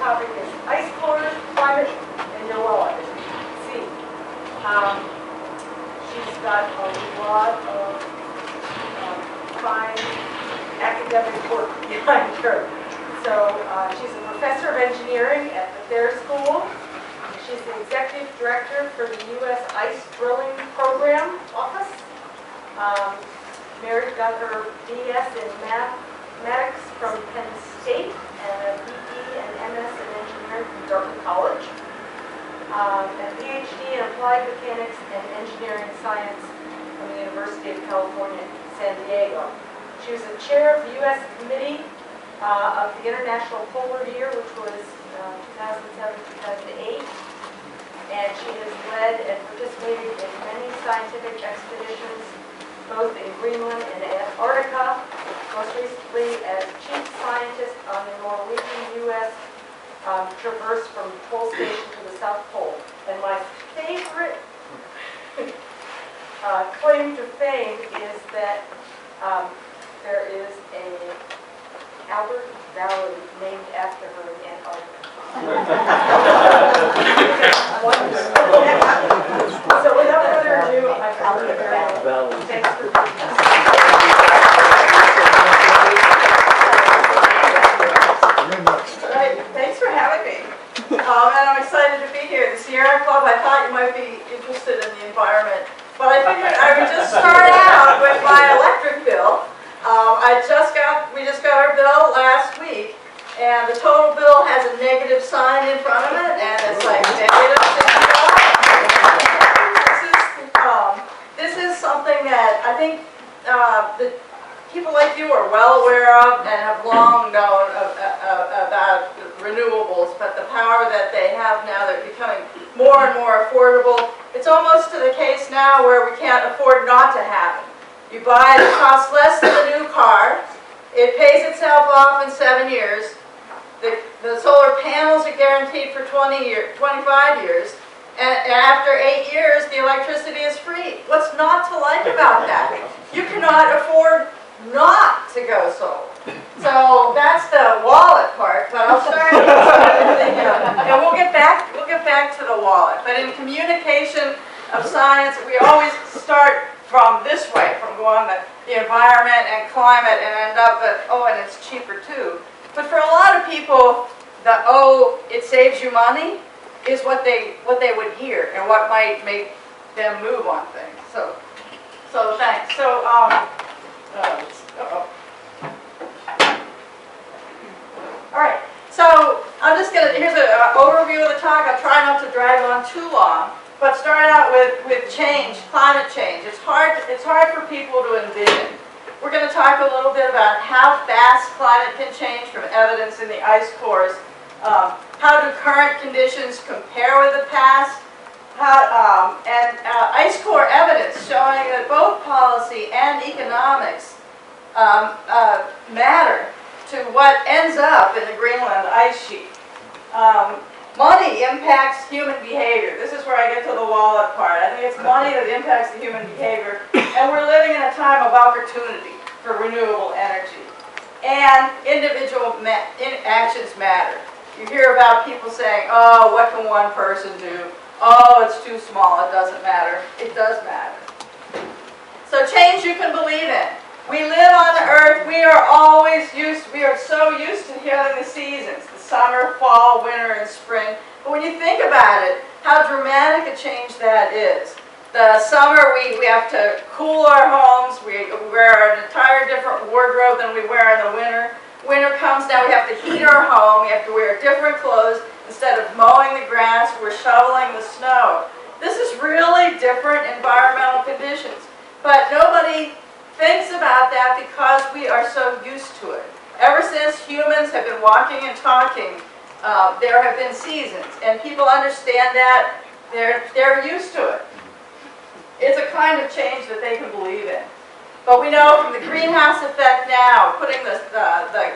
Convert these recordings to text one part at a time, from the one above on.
topic is ice cores, climate, and Noella, as you can see. She's got a lot of fine academic work behind her. So she's a professor of engineering at the Thayer School. She's the executive director for the U.S. Ice Drilling Program Office. Mary got her BS in mathematics from Penn State and a BE and MS in engineering from Dartmouth College. And a PhD in applied mechanics and engineering science from the University of California, San Diego. She was the chair of the U.S. Committee of the International Polar Year, which was 2007-2008. And she has led and participated in many scientific expeditions, both in Greenland and Antarctica, most recently as chief scientist on the Norwegian-U.S. traverse from the pole station to the South Pole. And my favorite claim to fame is that there is an Albert Valley named after her in Antarctica. So without further ado, I'm Albert Valley. Thanks for being here. Right, thanks for having me. And I'm excited to be here. The Sierra Club, I thought you might be interested in the environment. But I figured I would just start out with my electric bill. We just got our bill last week, and the total bill has a negative sign in front of it, and it's like negative $60. This is something that I think the people like you are well aware of and have long known about renewables, but the power that they have now, they're becoming more and more affordable. It's almost to the case now where we can't afford not to have it. You buy it, it costs less than a new car. It pays itself off in 7 years. The solar panels are guaranteed for 25 years. And after 8 years, the electricity is free. What's not to like about that? You cannot afford not to go solar. So that's the wallet part, but I'll start with and we'll get back to the wallet. But in communication of science, we always start from this way, from going the environment and climate, and end up at, oh, and it's cheaper too. But for a lot of people, the oh, it saves you money is what they would hear and what might make them move on things. So thanks. So all right. So I'm just gonna, here's an overview of the talk. I'll try not to drag on too long, but start out with change, climate change. It's hard for people to envision. We're going to talk a little bit about how fast climate can change from evidence in the ice cores. How do current conditions compare with the past? Ice core evidence showing that both policy and economics matter to what ends up in the Greenland ice sheet. Money impacts human behavior. This is where I get to the wallet part. I think it's money that impacts the human behavior. And we're living in a time of opportunity for renewable energy. And individual actions matter. You hear about people saying, oh, what can one person do? Oh, it's too small, it doesn't matter. It does matter. So change you can believe in. We live on the earth, we are so used to having the seasons, the summer, fall, winter, and spring. But when you think about it, how dramatic a change that is. The summer, we have to cool our homes, we wear an entire different wardrobe than we wear in the winter. Winter comes now, we have to heat our home, we have to wear different clothes. Instead of mowing the grass, we're shoveling the snow. This is really different environmental conditions. But nobody thinks about that because we are so used to it. Ever since humans have been walking and talking, there have been seasons, and people understand that. They're used to it. It's a kind of change that they can believe in. But we know from the greenhouse effect now, putting the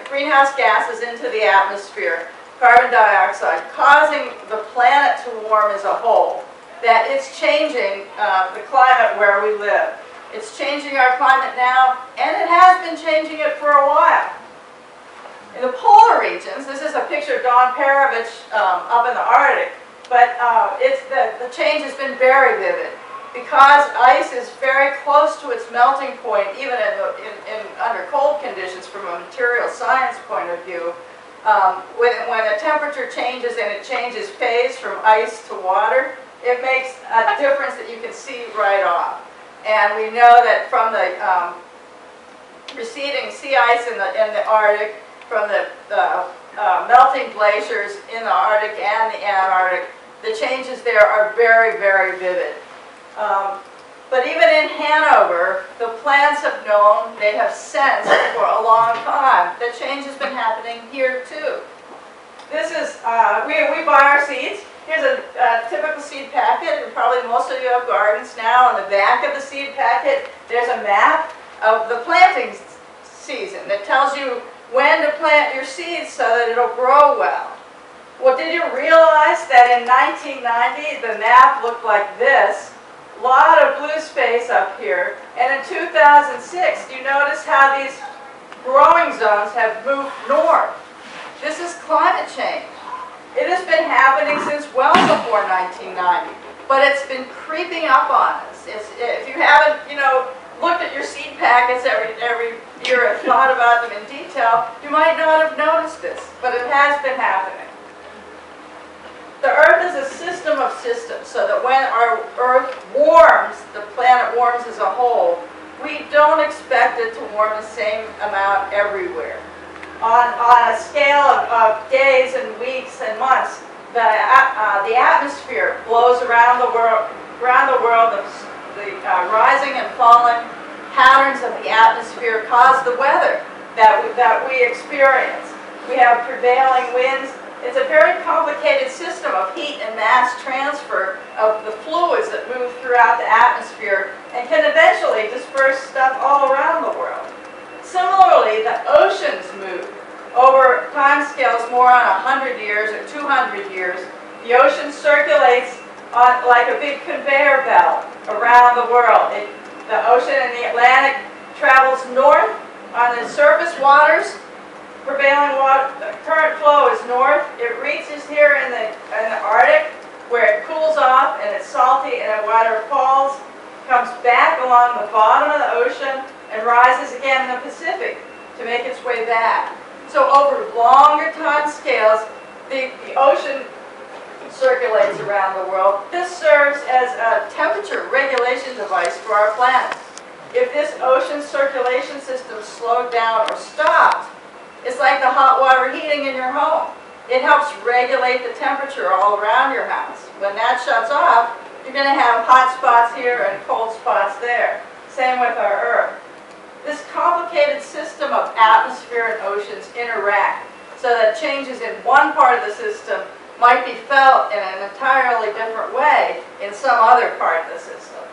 greenhouse gases into the atmosphere, carbon dioxide, causing the planet to warm as a whole, that it's changing the climate where we live. It's changing our climate now, and it has been changing it for a while. In the polar regions, this is a picture of John Perovich up in the Arctic, but the change has been very vivid. Because ice is very close to its melting point, even under cold conditions from a material science point of view, when a temperature changes and it changes phase from ice to water, it makes a difference that you can see right off. And we know that from the receding sea ice in the Arctic, from the melting glaciers in the Arctic and the Antarctic, the changes there are very, very vivid. But even in Hanover, the plants have known, they have sensed for a long time that change has been happening here too. This is, we buy our seeds. Here's a typical seed packet, and probably most of you have gardens now. On the back of the seed packet, there's a map of the planting season that tells you when to plant your seeds so that it'll grow well. Well, did you realize that in 1990, the map looked like this? A lot of blue space up here. And in 2006, you notice how these growing zones have moved north. This is climate change. It has been happening since well before 1990, but it's been creeping up on us. If you haven't, looked at your seed packets every year and thought about them in detail, you might not have noticed this, but it has been happening. The Earth is a system of systems, so that when our Earth warms, the planet warms as a whole, we don't expect it to warm the same amount everywhere. On a scale of days and weeks and months, the atmosphere blows around the world. The rising and falling patterns of the atmosphere cause the weather that we experience. We have prevailing winds. It's a very complicated system of heat and mass transfer of the fluids that move throughout the atmosphere and can eventually disperse stuff all around the world. Similarly, the oceans move over time scales more on 100 years or 200 years. The ocean circulates like a big conveyor belt around the world. The ocean in the Atlantic travels north on the surface waters. Prevailing water, the current flow is north. It reaches here in the Arctic, where it cools off and it's salty, and the water falls, comes back along the bottom of the ocean, and rises again in the Pacific to make its way back. So over longer time scales, the ocean circulates around the world. This serves as a temperature regulation device for our planet. If this ocean circulation system slowed down or stopped, it's like the hot water heating in your home. It helps regulate the temperature all around your house. When that shuts off, you're going to have hot spots here and cold spots there. Same with our Earth. This complicated system of atmosphere and oceans interact so that changes in one part of the system might be felt in an entirely different way in some other part of the system.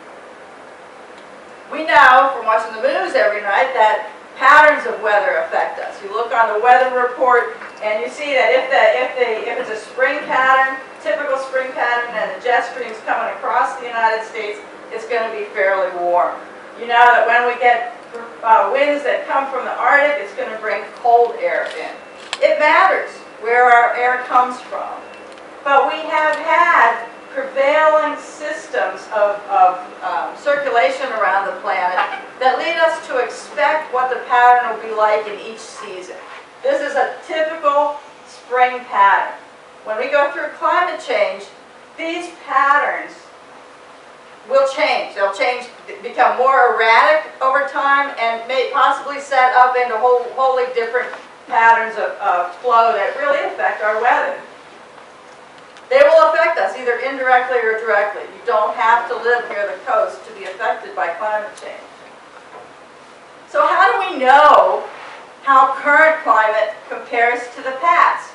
We know from watching the news every night that patterns of weather affect us. You look on the weather report and you see that if it's a spring pattern, typical spring pattern, and the jet stream's coming across the United States, it's going to be fairly warm. You know that when we get winds that come from the Arctic, it's going to bring cold air in. It matters where our air comes from. But we have had prevailing systems of circulation around the planet that lead us to expect what the pattern will be like in each season. This is a typical spring pattern. When we go through climate change, these patterns will change. They'll change, become more erratic over time, and may possibly set up into wholly different patterns of flow that really affect our weather. They will affect us either indirectly or directly. You don't have to live near the coast to be affected by climate change. So how do we know how current climate compares to the past?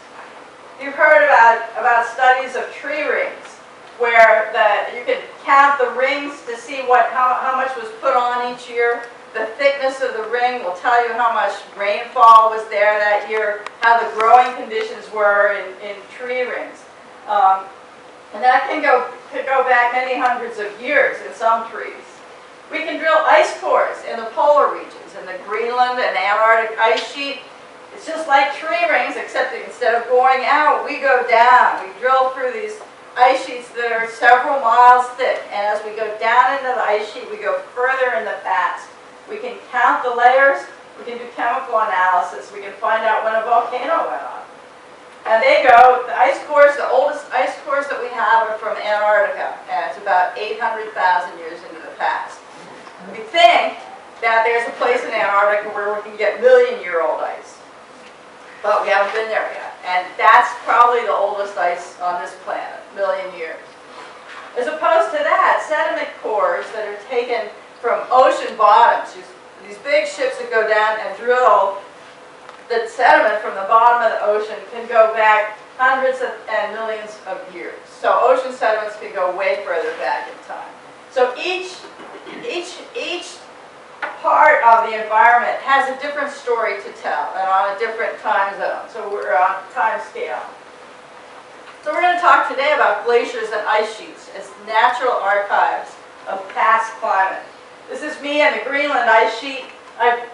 You've heard about studies of tree rings, where you can count the rings to see how much was put on each year. The thickness of the ring will tell you how much rainfall was there that year, how the growing conditions were in tree rings. And that could go back many hundreds of years in some trees. We can drill ice cores in the polar regions, in the Greenland and Antarctic ice sheet. It's just like tree rings, except that instead of going out, we go down. We drill through these ice sheets that are several miles thick. And as we go down into the ice sheet, we go further in the past. We can count the layers. We can do chemical analysis. We can find out when a volcano went off. And they go, the ice cores, the oldest ice cores that we have are from Antarctica. And it's about 800,000 years into the past. We think that there's a place in Antarctica where we can get million-year-old ice. But we haven't been there yet. And that's probably the oldest ice on this planet, million years. As opposed to that, sediment cores that are taken from ocean bottoms, these big ships that go down and drill the sediment from the bottom of the ocean can go back hundreds and millions of years. So ocean sediments can go way further back in time. So each part of the environment has a different story to tell and on a different time zone. So we're on time scale. So we're going to talk today about glaciers and ice sheets as natural archives of past climate. This is me and the Greenland ice sheet.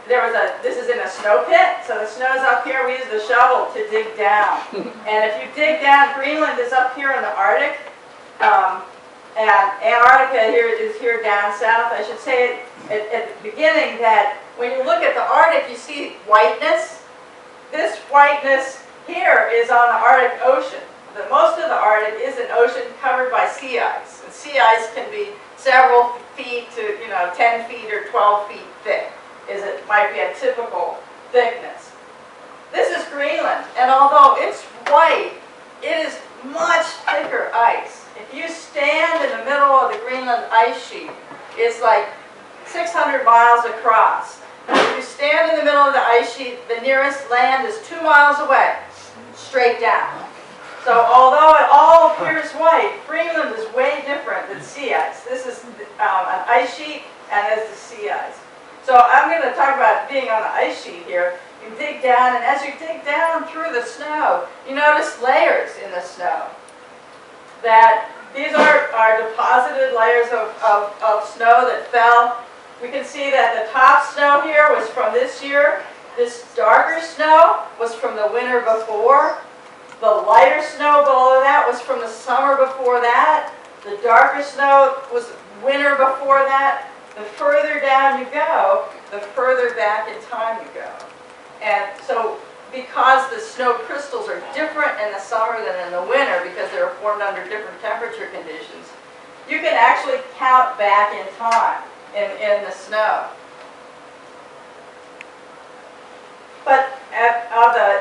This is in a snow pit, so the snow's up here. We use the shovel to dig down. And if you dig down, Greenland is up here in the Arctic, and Antarctica is here down south. I should say at the beginning that when you look at the Arctic, you see whiteness. This whiteness here is on the Arctic Ocean. Most of the Arctic is an ocean covered by sea ice. And sea ice can be several feet to 10 feet or 12 feet thick. It might be a typical thickness. This is Greenland, and although it's white, it is much thicker ice. If you stand in the middle of the Greenland ice sheet, it's like 600 miles across. If you stand in the middle of the ice sheet, the nearest land is 2 miles away, straight down. So although it all appears white, Greenland is way different than sea ice. This is an ice sheet, and this is sea ice. So I'm going to talk about being on the ice sheet here. You dig down, and as you dig down through the snow, you notice layers in the snow. That these are deposited layers of snow that fell. We can see that the top snow here was from this year. This darker snow was from the winter before. The lighter snow below that was from the summer before that. The darker snow was winter before that. The further down you go, the further back in time you go. And so because the snow crystals are different in the summer than in the winter because they're formed under different temperature conditions, you can actually count back in time in the snow. But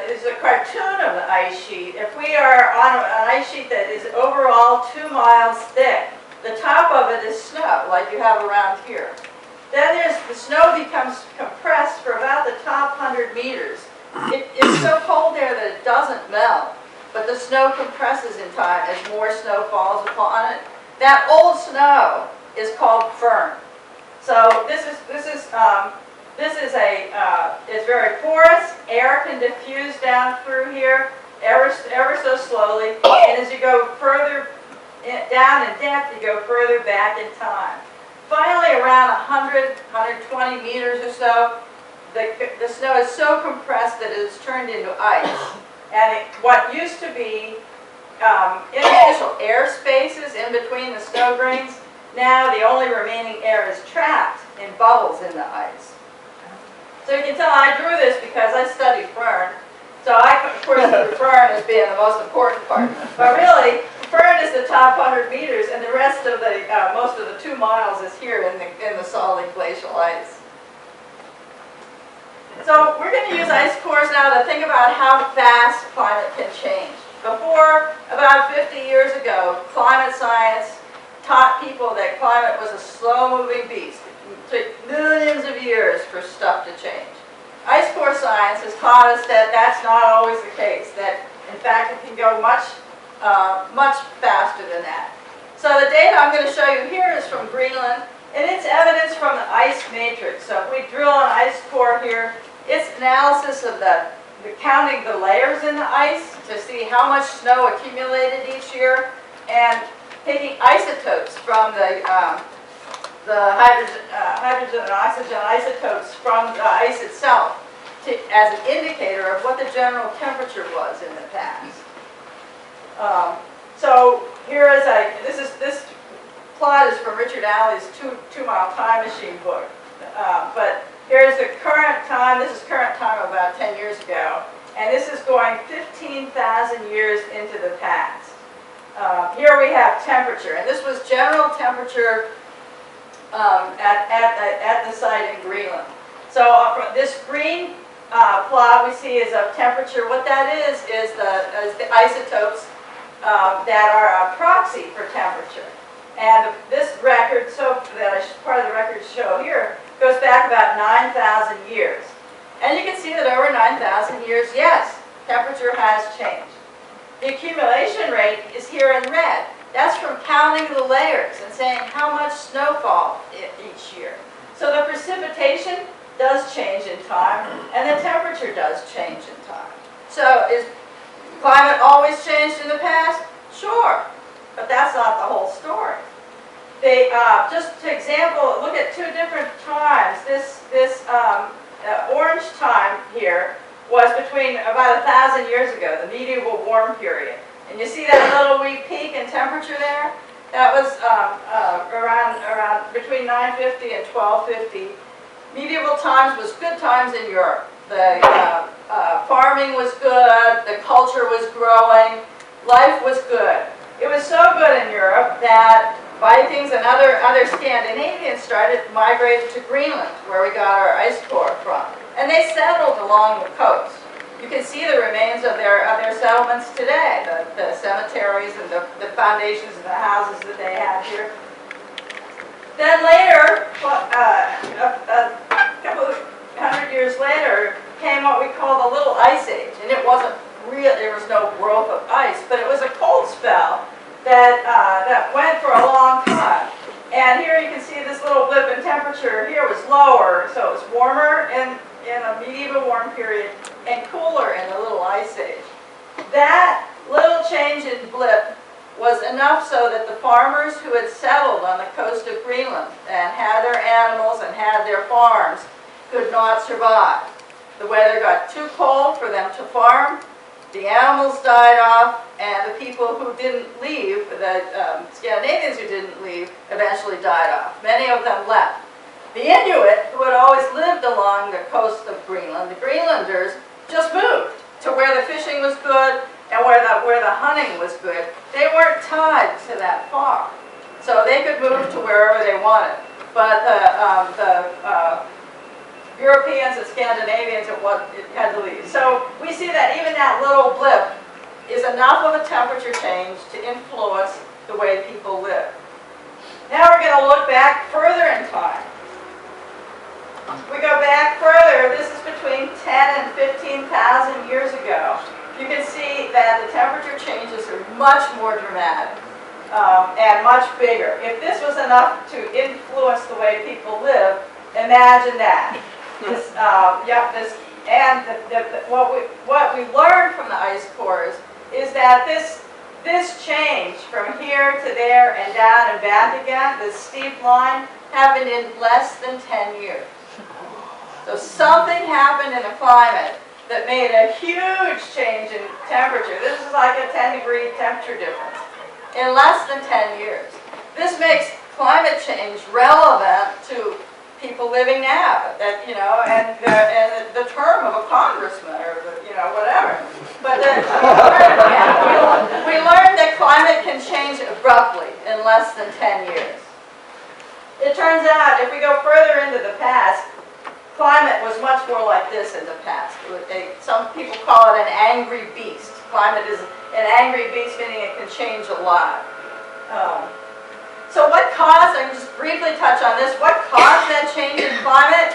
is a cartoon of the ice sheet. If we are on an ice sheet that is overall 2 miles thick, the top of it is snow, like you have around here. Then the snow becomes compressed for about the top 100 meters. It's so cold there that it doesn't melt, but the snow compresses in time as more snow falls upon it. That old snow is called firn. So it's very porous. Air can diffuse down through here ever so slowly, and as you go further down in depth, you go further back in time. Finally, around 100, 120 meters or so, the snow is so compressed that it is turned into ice. And what used to be interstitial air spaces in between the snow grains, now the only remaining air is trapped in bubbles in the ice. So you can tell I drew this because I studied firn. So I, of course, drew firn as being the most important part. But really, firn is the top 100 meters, and the rest of the, most of the 2 miles is here in the solid glacial ice. So we're going to use ice cores now to think about how fast climate can change. Before, about 50 years ago, climate science taught people that climate was a slow-moving beast. It took millions of years for stuff to change. Ice core science has taught us that that's not always the case, that in fact it can go much faster than that. So the data I'm going to show you here is from Greenland, and it's evidence from the ice matrix. So if we drill an ice core here, it's analysis of counting the layers in the ice to see how much snow accumulated each year, and taking isotopes from the hydrogen and oxygen isotopes from the ice itself as an indicator of what the general temperature was in the past. So here is this plot is from Richard Alley's Two-Mile Time Machine book. But here's the current time. This is current time about 10 years ago. And this is going 15,000 years into the past. Here we have temperature. And this was general temperature at the site in Greenland. So this green plot we see is of temperature. What that is the isotopes that are a proxy for temperature. And this record, so that part of the record show here, goes back about 9,000 years. And you can see that over 9,000 years, yes, temperature has changed. The accumulation rate is here in red. That's from counting the layers and saying how much snowfall each year. So the precipitation does change in time, and the temperature does change in time. So is climate always changed in the past? Sure, but that's not the whole story. They, just to example, look at two different times. This orange time here was between about 1,000 years ago, the medieval warm period. And you see that little wee peak in temperature there? That was around between 950 and 1250. Medieval times was good times in Europe. The farming was good, the culture was growing, life was good. It was so good in Europe that Vikings and other Scandinavians started migrating to Greenland, where we got our ice core from. And they settled along the coast. You can see the remains of their settlements today, the cemeteries and the foundations of the houses that they have here. Then later, a couple of 100 years later, came what we call the Little Ice Age. And it wasn't real, there was no growth of ice, but it was a cold spell that went for a long time. And here you can see this little blip in temperature here was lower, so it was warmer in a medieval warm period and cooler in the Little Ice Age. That little change in blip was enough so that the farmers who had settled on the coast of Greenland and had their animals and had their farms could not survive. The weather got too cold for them to farm, the animals died off, and the people who didn't leave, the Scandinavians who didn't leave, eventually died off. Many of them left. The Inuit, who had always lived along the coast of Greenland, the Greenlanders, just moved to where the fishing was good and where the hunting was good. They weren't tied to that farm, so they could move to wherever they wanted. But the Europeans and Scandinavians had to leave. So we see that even that little blip is enough of a temperature change to influence the way people live. Now we're going to look back further in time. We go back further. This is between 10 and 15,000 years ago. You can see that the temperature changes are much more dramatic and much bigger. If this was enough to influence the way people live, imagine that. What we learned from the ice cores is that this change from here to there and down and back again, this steep line, happened in less than 10 years. So something happened in the climate that made a huge change in temperature. This is like a 10-degree temperature difference in less than 10 years. This makes climate change relevant to people living now, and the term of a congressman or whatever. But we learned that climate can change abruptly in less than 10 years. It turns out, if we go further into the past, climate was much more like this in the past. Some people call it an angry beast. Climate is an angry beast, meaning it can change a lot. So what caused, I can just briefly touch on this, what caused that change in climate?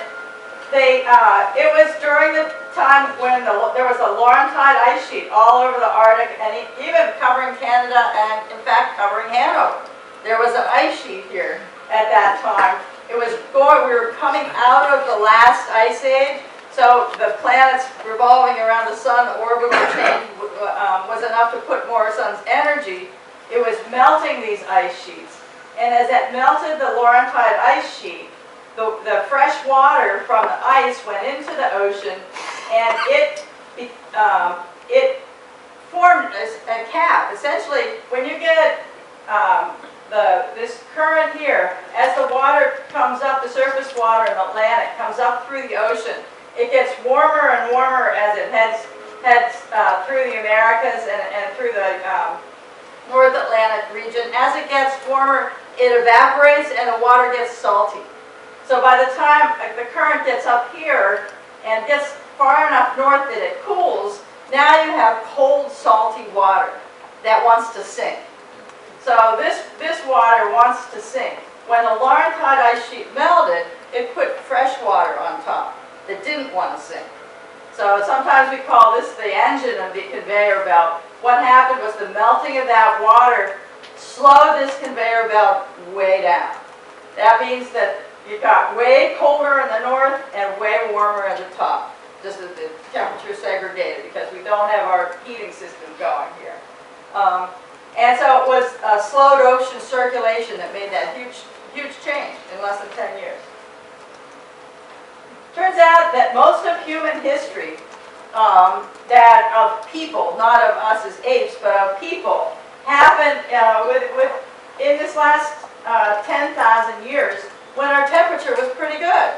It was during the time when there was a Laurentide ice sheet all over the Arctic and even covering Canada and in fact covering Hanover. There was an ice sheet here at that time. We were coming out of the last ice age, so the planets revolving around the sun, the orbital change was enough to put more sun's energy. It was melting these ice sheets. And as it melted the Laurentide ice sheet, the fresh water from the ice went into the ocean and it formed a cap. Essentially, when you get this current here, as the water comes up, the surface water in the Atlantic comes up through the ocean, it gets warmer and warmer as it heads through the Americas and through the North Atlantic region. As it gets warmer, it evaporates and the water gets salty. So by the time the current gets up here and gets far enough north that it cools, now you have cold, salty water that wants to sink. So this water wants to sink. When the Laurentide ice sheet melted, it put fresh water on top that didn't want to sink. So sometimes we call this the engine of the conveyor belt. What happened was the melting of that water slowed this conveyor belt way down. That means that you got way colder in the north and way warmer at the top, just as the temperature segregated because we don't have our heating system going here. And so it was slowed ocean circulation that made that huge change in less than 10 years. Turns out that most of human history, that of people, not of us as apes, but of people, happened in this last 10,000 years when our temperature was pretty good.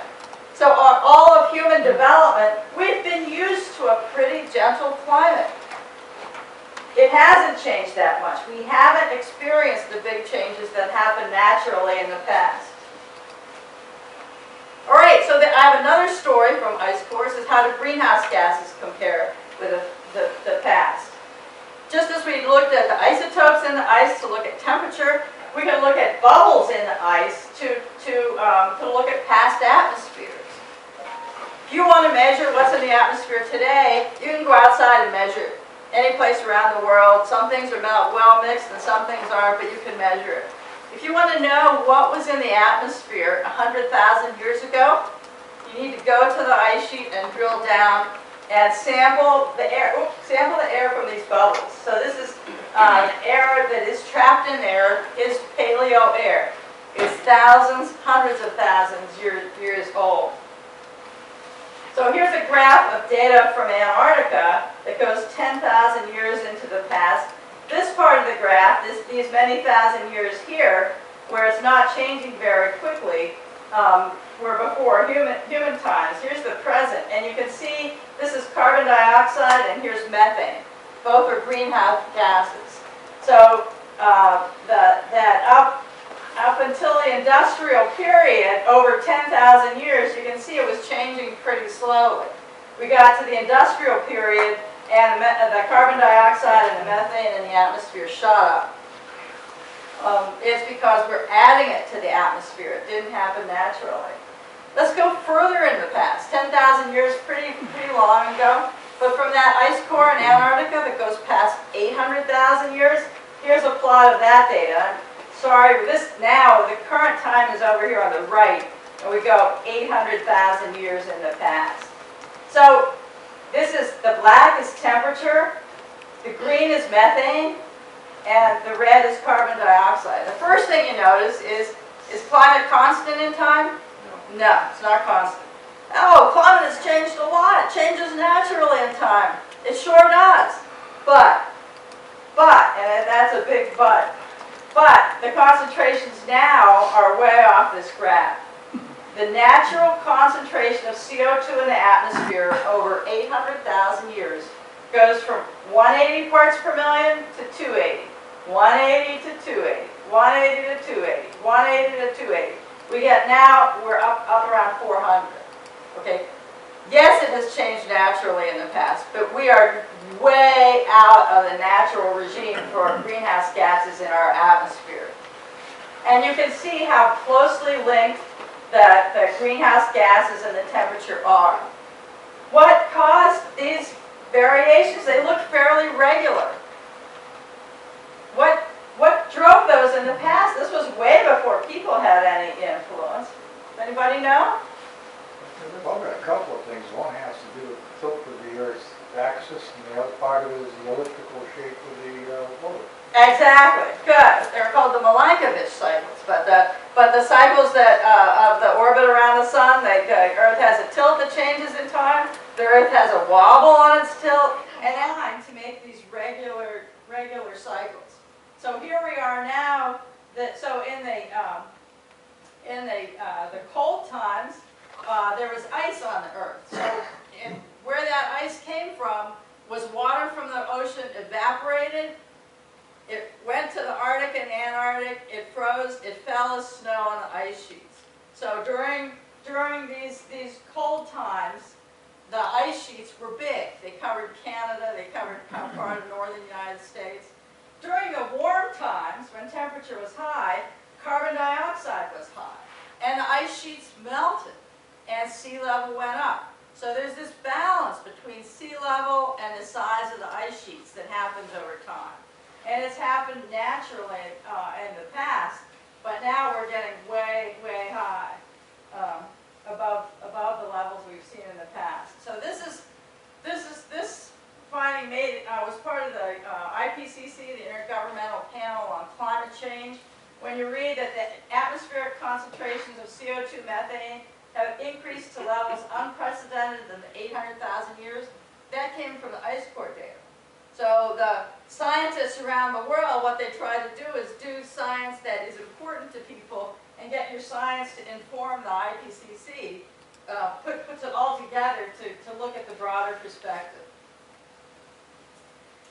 So all of human development, we've been used to a pretty gentle climate. It hasn't changed that much. We haven't experienced the big changes that happened naturally in the past. All right, so I have another story from ice cores, is how do greenhouse gases compare with the past. Just as we looked at the isotopes in the ice to look at temperature, we can look at bubbles in the ice to look at past atmospheres. If you want to measure what's in the atmosphere today, you can go outside and measure it. Any place around the world. Some things are well mixed and some things aren't, but you can measure it. If you want to know what was in the atmosphere 100,000 years ago, you need to go to the ice sheet and drill down and sample the air. Sample the air from these bubbles. So this is air that is trapped in there is paleo air. It's thousands, hundreds of thousands years old. So here's a graph of data from Antarctica that goes 10,000 years into the past. This part of the graph, these many thousand years here, where it's not changing very quickly, were before human times. Here's the present, and you can see this is carbon dioxide and here's methane. Both are greenhouse gases. So up until the industrial period, over 10,000 years, you can see it was changing pretty slowly. We got to the industrial period, and the carbon dioxide and the methane in the atmosphere shot up. It's because we're adding it to the atmosphere. It didn't happen naturally. Let's go further in the past. 10,000 years, pretty long ago. But from that ice core in Antarctica that goes past 800,000 years, here's a plot of that data. Sorry, now the current time is over here on the right, and we go 800,000 years in the past. So this is, the black is temperature, the green is methane, and the red is carbon dioxide. The first thing you notice is climate constant in time? No, it's not constant. Oh, climate has changed a lot. It changes naturally in time. It sure does. But, and that's a big but the concentrations now are way off this graph. The natural concentration of CO2 in the atmosphere over 800,000 years goes from 180 parts per million to 280, 180 to 280, 180 to 280, 180 to 280. We're up around 400. Okay. Yes, it has changed naturally in the past, but we are way out of the natural regime for greenhouse gases in our atmosphere. And you can see how closely linked the greenhouse gases and the temperature are. What caused these variations? They look fairly regular. What drove those in the past? This was way before people had any influence. Anybody know? Well, there are a couple of things. One has to do with the tilt of the Earth's axis, and the other part of it is the elliptical shape of the orbit. Exactly. Good. They're called the Milankovitch cycles. But the cycles that of the orbit around the sun, the Earth has a tilt that changes in time. the Earth has a wobble on its tilt, and then to make these regular cycles. So here we are now. So in the cold times, there was ice on the Earth. So where that ice came from was water from the ocean evaporated. It went to the Arctic and Antarctic. It froze. It fell as snow on the ice sheets. So during these cold times, the ice sheets were big. They covered Canada. They covered part of the northern United States. During the warm times, when temperature was high, carbon dioxide was high, and the ice sheets melted, and sea level went up. So there's this balance between sea level and the size of the ice sheets that happens over time. And it's happened naturally in the past, but now we're getting way, way high, above the levels we've seen in the past. So this finding was part of the IPCC, the Intergovernmental Panel on Climate Change. When you read that the atmospheric concentrations of CO2 methane have increased to levels unprecedented in the 800,000 years, that came from the ice core data. So the scientists around the world, what they try to do is do science that is important to people and get your science to inform the IPCC, puts it all together to look at the broader perspective.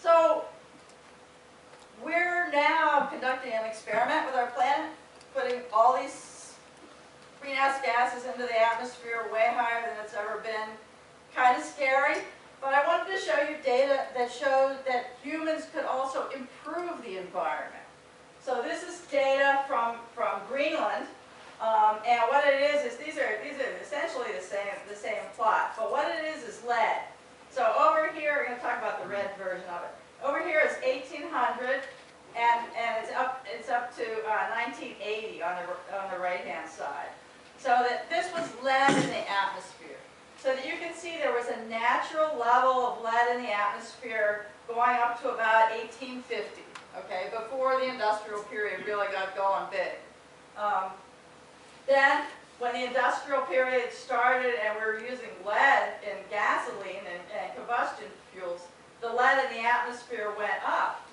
So we're now conducting an experiment with our planet, putting all these greenhouse gases into the atmosphere way higher than it's ever been. Kind of scary, but I wanted to show you data that shows that humans could also improve the environment. So this is data from Greenland, and what it is these are essentially the same plot, but what it is lead. So over here, we're going to talk about the red version of it. Over here is 1800, and it's up to 1980 on the right-hand side. So that this was lead in the atmosphere. So that you can see there was a natural level of lead in the atmosphere going up to about 1850, okay, before the industrial period really got going big. Then, when the industrial period started and we were using lead in gasoline and combustion fuels, the lead in the atmosphere went up.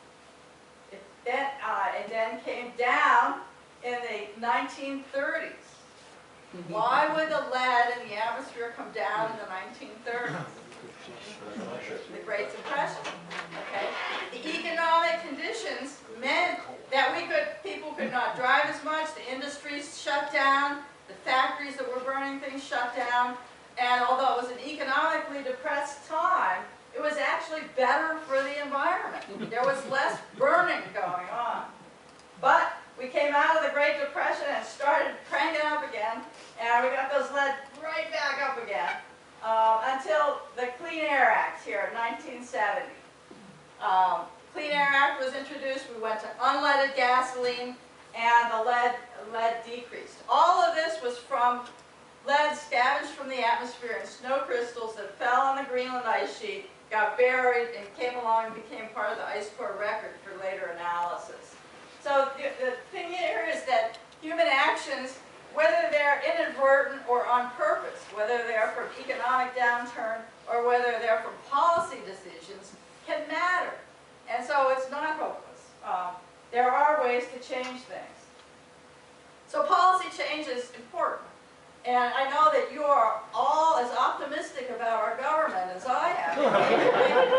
It then came down in the 1930s. Why would the lead in the atmosphere come down in the 1930s? The Great Depression. Okay? The economic conditions meant that people could not drive as much, the industries shut down, the factories that were burning things shut down, and although it was an economically depressed time, it was actually better for the environment. There was less burning going on. But we came out of the Great Depression and started cranking up again, and we got those lead right back up again, until the Clean Air Act here in 1970. Clean Air Act was introduced, we went to unleaded gasoline, and the lead decreased. All of this was from lead scavenged from the atmosphere in snow crystals that fell on the Greenland ice sheet, got buried, and came along and became part of the ice core record for later analysis. So the thing here is that human actions, whether they're inadvertent or on purpose, whether they're from economic downturn or whether they're from policy decisions, can matter. And so it's not hopeless. There are ways to change things. So policy change is important. And I know that you are all as optimistic about our government as I am.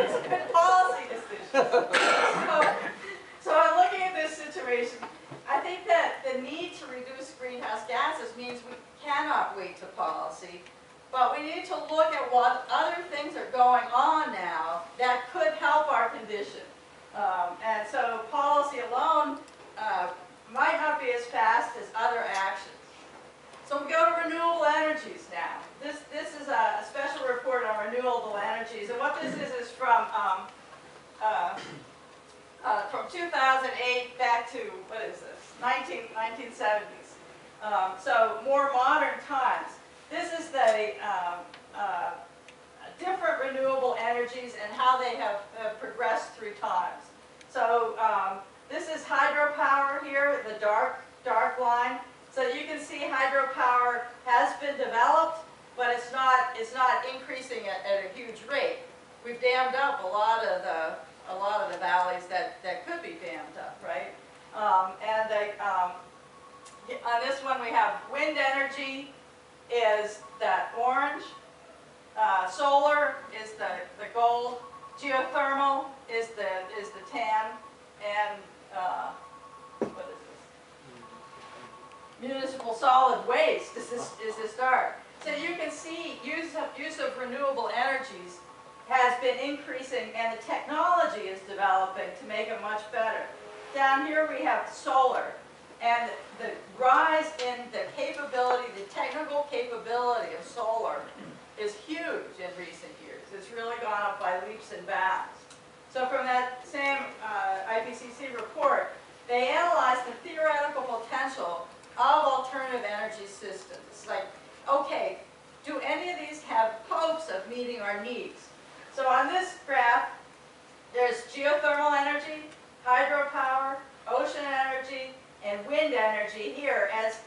It's good policy decisions. So in looking at this situation, I think that the need to reduce greenhouse gases means we cannot wait to policy, but we need to look at what other things are going on now that could help our condition. And so policy alone might not be as fast as other actions. So we go to renewable energies now. This is a special report on renewable energies, and what this is from 2008 back to, what is this, 1970s. So more modern times. This is the different renewable energies and how they have progressed through times. So this is hydropower here, the dark line. So you can see hydropower has been developed, but it's not increasing at a huge rate. We've dammed up a lot of the valleys that could be dammed up, right? On this one we have wind energy is that orange, solar is the gold, geothermal is the tan, and what is this? Municipal solid waste is this dark. So you can see use of renewable energies has been increasing, and the technology is developing to make it much better. Down here we have solar, and the rise in the capability, the technical capability of solar is huge in recent years. It's really gone up by leaps and bounds. So from that same IPCC report, they analyzed the theoretical potential of alternative energy systems. It's like, okay, do any of these have hopes of meeting our needs? So on this graph, there's geothermal energy, hydropower, ocean energy, and wind energy here as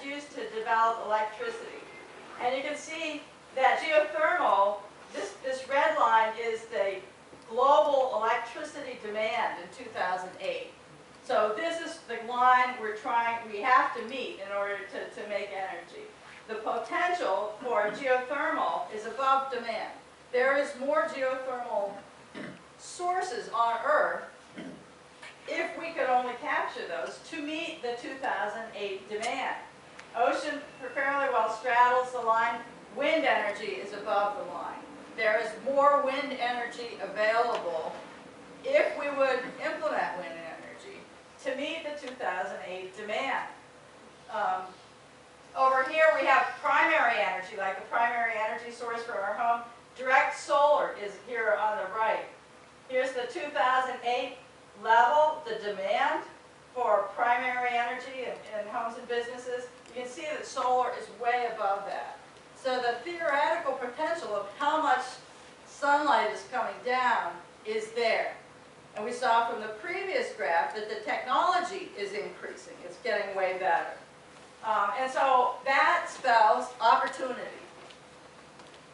used to develop electricity. And you can see that geothermal, this red line is the global electricity demand in 2008. So this is the line we have to meet in order to make energy. The potential for geothermal is above demand. There is more geothermal sources on Earth if we could only capture those to meet the 2008 demand. Ocean fairly well straddles the line. Wind energy is above the line. There is more wind energy available if we would implement wind energy to meet the 2008 demand. Over here we have primary energy, like the primary energy source for our home. Direct solar is here on the right. Here's the 2008 level, the demand for primary energy in homes and businesses. You can see that solar is way above that. So the theoretical potential of how much sunlight is coming down is there. And we saw from the previous graph that the technology is increasing. It's getting way better. And so that spells opportunity.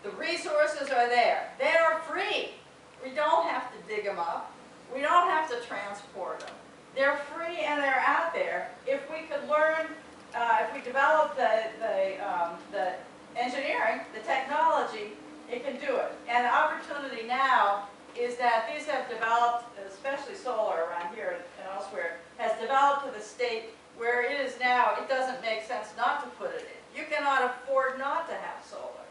The resources are there. They are free. We don't have to dig them up. We don't have to transport them. They're free and they're out there. If we could learn, if we develop the engineering, the technology, it can do it. And the opportunity now is that these have developed, especially solar around here and elsewhere, has developed to the state where it is now, it doesn't make sense not to put it in. You cannot afford not to have solar.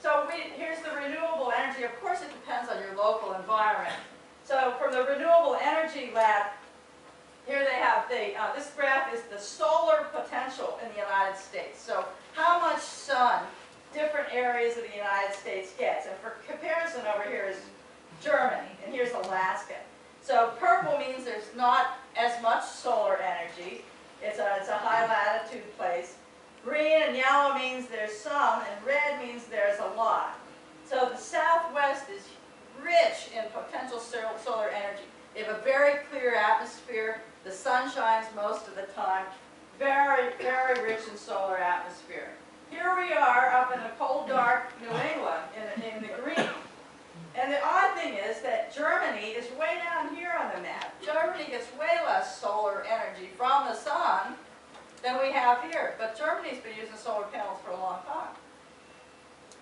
So here's the renewable energy. Of course it depends on your local environment. So from the Renewable Energy Lab, here they have this graph is the solar potential in the United States. So how much sun different areas of the United States gets. And for comparison over here is Germany, and here's Alaska. So purple means there's not as much solar energy. It's a high latitude place. Green and yellow means there's some, and red means there's a lot. So the Southwest is rich in potential solar energy. They have a very clear atmosphere. The sun shines most of the time. Very, very rich in solar atmosphere. Here we are up in the cold, dark New England in the green. And the odd thing is that Germany is way down here on the map. Germany gets way less solar energy from the sun than we have here. But Germany's been using solar panels for a long time.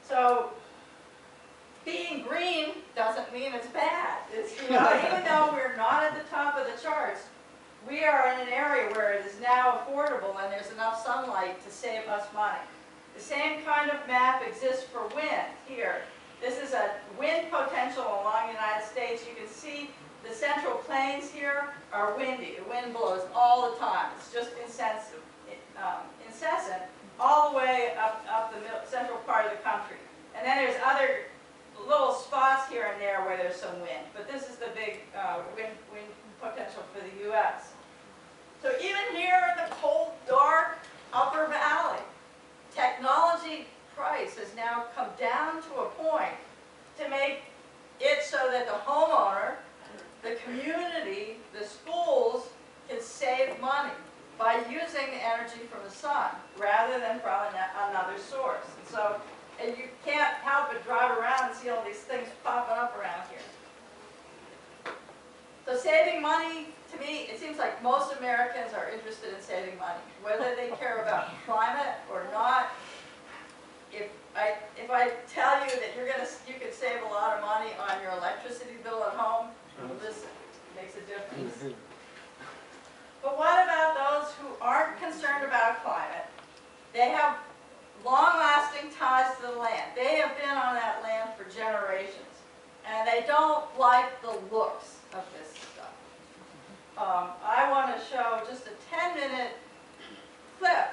So being green doesn't mean it's bad. It's, even though we're not at the top of the charts, we are in an area where it is now affordable and there's enough sunlight to save us money. The same kind of map exists for wind here. This is a wind potential along the United States. You can see the central plains here are windy. The wind blows all the time. It's just incessant all the way up the central part of the country. And then there's other little spots here and there where there's some wind. But this is the big wind potential for the U.S. So even here in the cold, dark upper valley, technology price has now come down to a point to make it so that the homeowner, the community, the schools can save money by using the energy from the sun rather than from another source. And so can't help but drive around and see all these things popping up around here. So saving money, to me, it seems like most Americans are interested in saving money, whether they care about climate or not. If I tell you that you can save a lot of money on your electricity bill at home, listen, it makes a difference. But what about those who aren't concerned about climate? They have long-lasting ties to the land. They have been on that land for generations, and they don't like the looks of this stuff. I want to show just a 10-minute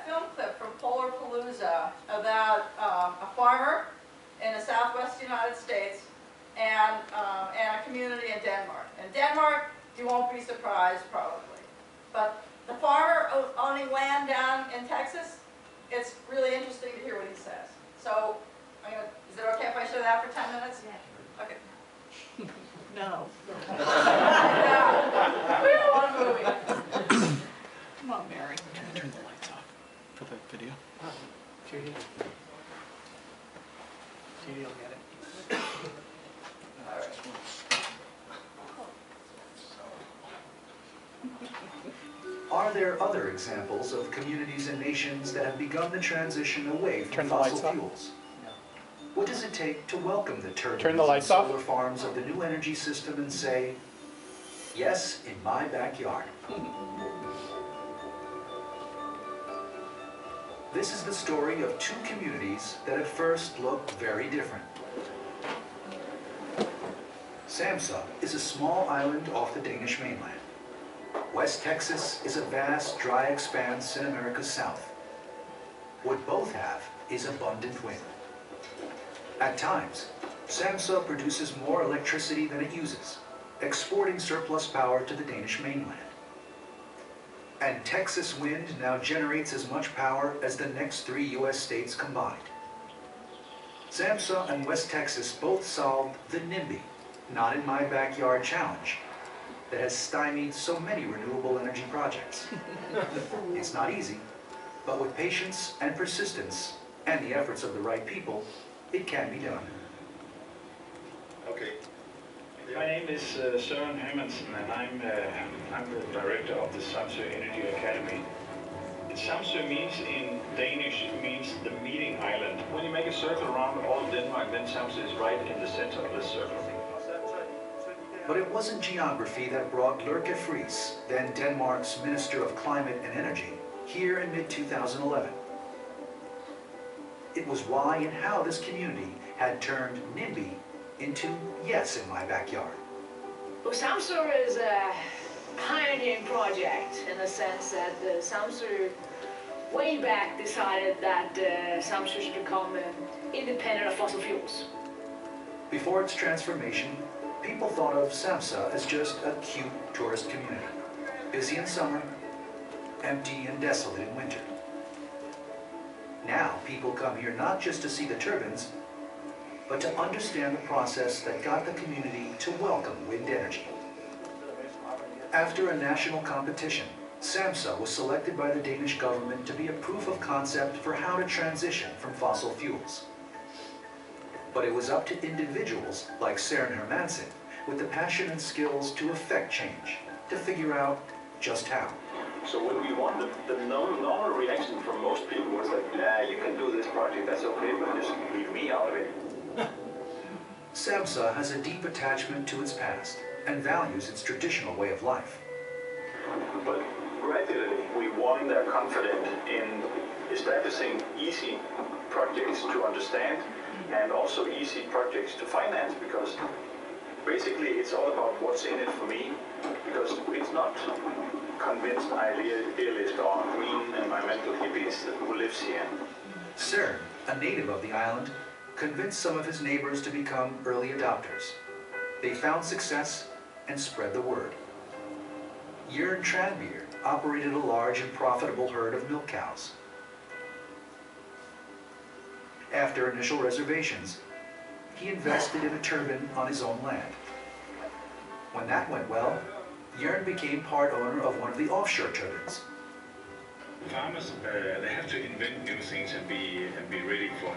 film clip from Polar Palooza about a farmer in the southwest United States and a community in Denmark. In Denmark, you won't be surprised probably, but the farmer owning land down in Texas, it's really interesting to hear what he says. So, is it okay if I show that for 10 minutes? Yeah. Okay. No. We don't want a movie. Come on, Mary. Turn the lights off for the video. Judy. Judy will get it. Are there other examples of communities and nations that have begun the transition away from fossil fuels? What does it take to welcome the turbines and solar farms of the new energy system and say, yes, in my backyard? This is the story of two communities that at first look very different. Samsa is a small island off the Danish mainland. West Texas is a vast, dry expanse in America's south. What both have is abundant wind. At times, Samsa produces more electricity than it uses, exporting surplus power to the Danish mainland. And Texas wind now generates as much power as the next 3 U.S. states combined. Samsa and West Texas both solved the NIMBY, not in my backyard challenge, that has stymied so many renewable energy projects. It's not easy, but with patience and persistence and the efforts of the right people, it can be done. Okay. My name is Søren Hermansen, and I'm the director of the Samsø Energy Academy. Samsø means in Danish, it means the meeting island. When you make a circle around all of Denmark, then Samsø is right in the center of this circle. But it wasn't geography that brought Lurke Friis, then Denmark's Minister of Climate and Energy, here in mid-2011. It was why and how this community had turned NIMBY into yes in my backyard. Well, Samsø is a pioneering project in the sense that Samsø way back decided that Samsø should become independent of fossil fuels. Before its transformation, people thought of Samsa as just a cute tourist community, busy in summer, empty and desolate in winter. Now people come here not just to see the turbines, but to understand the process that got the community to welcome wind energy. After a national competition, Samsa was selected by the Danish government to be a proof of concept for how to transition from fossil fuels. But it was up to individuals like Søren Hermansen with the passion and skills to effect change, to figure out just how. So when we won, the normal reaction from most people was like, yeah, you can do this project, that's okay, but just leave me out of it. Samsa has a deep attachment to its past and values its traditional way of life. But gradually, we won their confidence in establishing easy projects to understand and also easy projects to finance, because basically it's all about what's in it for me, because it's not convinced idealist or green environmental hippies who lives here. Søren, a native of the island, convinced some of his neighbors to become early adopters. They found success and spread the word. Jørn Tranbier operated a large and profitable herd of milk cows. After initial reservations, he invested in a turbine on his own land. When that went well, Jørn became part owner of one of the offshore turbines. Farmers, they have to invent new things and be ready for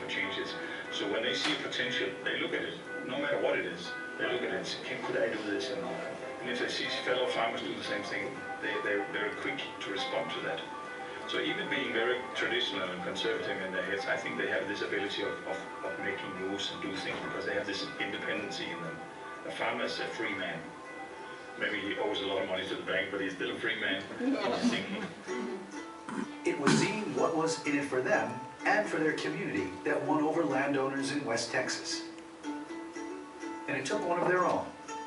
changes. So when they see a potential, they look at it, no matter what it is. They look at it and say, could I do this? And if they see fellow farmers do the same thing, they're very quick to respond to that. So even being very traditional and conservative in their heads, I think they have this ability of making moves and do things because they have this independency in them. A farmer is a free man. Maybe he owes a lot of money to the bank, but he's still a free man in his thinking. It was seeing what was in it for them and for their community that won over landowners in West Texas. And it took one of their own,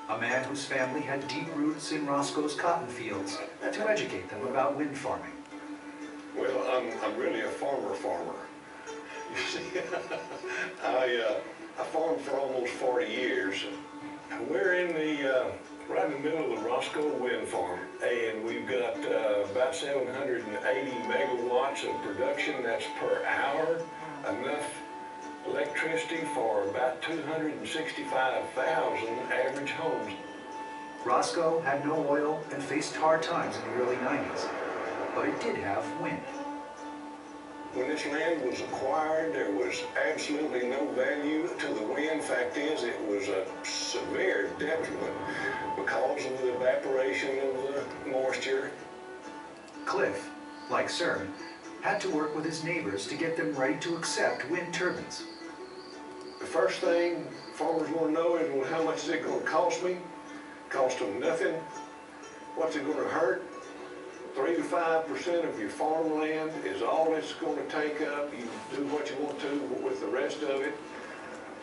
a man whose family had deep roots in Roscoe's cotton fields, to educate them about wind farming. Well, I'm really a farmer. You see, I farmed for almost 40 years. We're in the right in the middle of the Roscoe wind farm, and we've got about 780 megawatts of production. That's per hour, enough electricity for about 265,000 average homes. Roscoe had no oil and faced hard times in the early 90s, but it did have wind. When this land was acquired, there was absolutely no value to the wind. Fact is, it was a severe detriment because of the evaporation of the moisture. Cliff, like CERN, had to work with his neighbors to get them ready to accept wind turbines. The first thing farmers want to know is, well, how much is it going to cost me? Cost them nothing. What's it going to hurt? 3 to 5% of your farmland is all it's going to take up. You do what you want to with the rest of it.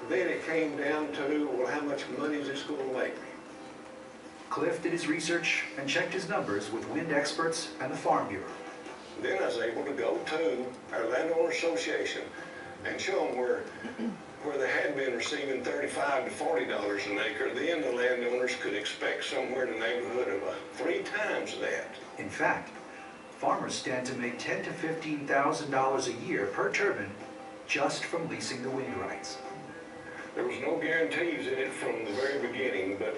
Then it came down to, well, how much money is this going to make me? Cliff did his research and checked his numbers with wind experts and the Farm Bureau. Then I was able to go to our landowner association and show them where they had been receiving $35 to $40 an acre. Then the landowners could expect somewhere in the neighborhood of 3 times that. In fact, farmers stand to make $10,000 to $15,000 a year per turbine just from leasing the wind rights. There was no guarantees in it from the very beginning, but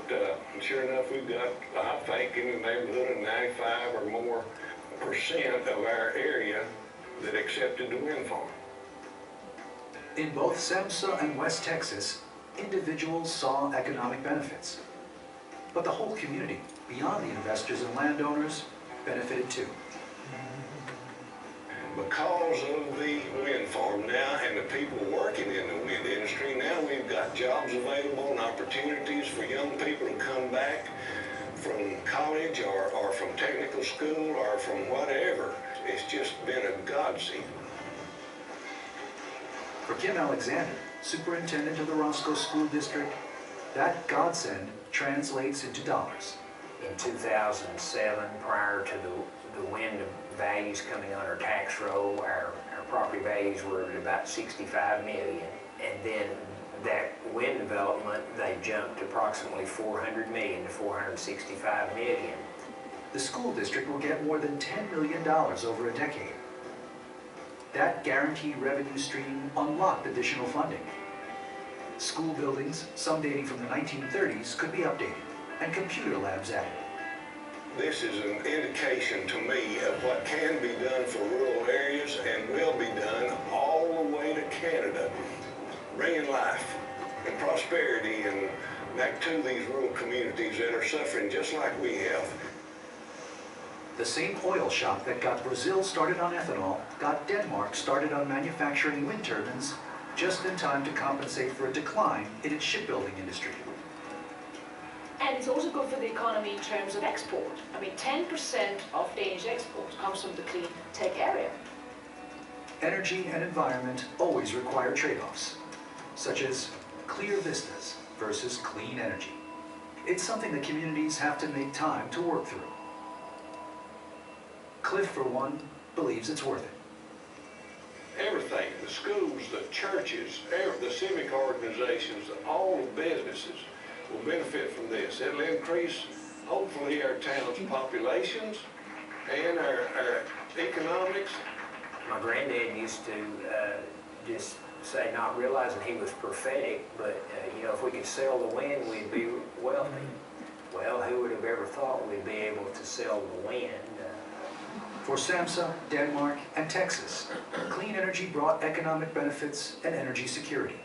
sure enough, we've got, I think, in the neighborhood of 95 or more % of our area that accepted the wind farm. In both SEMSA and West Texas, individuals saw economic benefits. But the whole community, beyond the investors and landowners, benefited too. Because of the wind farm now and the people working in the wind industry, now we've got jobs available and opportunities for young people to come back from college or from technical school or from whatever. It's just been a godsend. For Kim Alexander, superintendent of the Roscoe School District, that godsend translates into dollars. In 2007, prior to the wind values coming on our tax roll, our property values were at about $65 million. And then that wind development, they jumped to approximately $400 million to $465 million. The school district will get more than $10 million over a decade. That guaranteed revenue stream unlocked additional funding. School buildings, some dating from the 1930s, could be updated, and computer labs added. This is an indication to me of what can be done for rural areas and will be done all the way to Canada, bringing life and prosperity and back to these rural communities that are suffering just like we have. The same oil shop that got Brazil started on ethanol got Denmark started on manufacturing wind turbines just in time to compensate for a decline in its shipbuilding industry. And it's also good for the economy in terms of export. I mean, 10% of Danish exports comes from the clean tech area. Energy and environment always require trade-offs, such as clear vistas versus clean energy. It's something that communities have to make time to work through. Cliff, for one, believes it's worth it. Everything, the schools, the churches, the civic organizations, all the businesses will benefit from this. It'll increase, hopefully, our town's populations and our economics. My granddad used to just say, not realizing he was prophetic, but you know, if we could sell the wind, we'd be wealthy. Well, who would have ever thought we'd be able to sell the wind? For SAMHSA, Denmark, and Texas, clean energy brought economic benefits and energy security.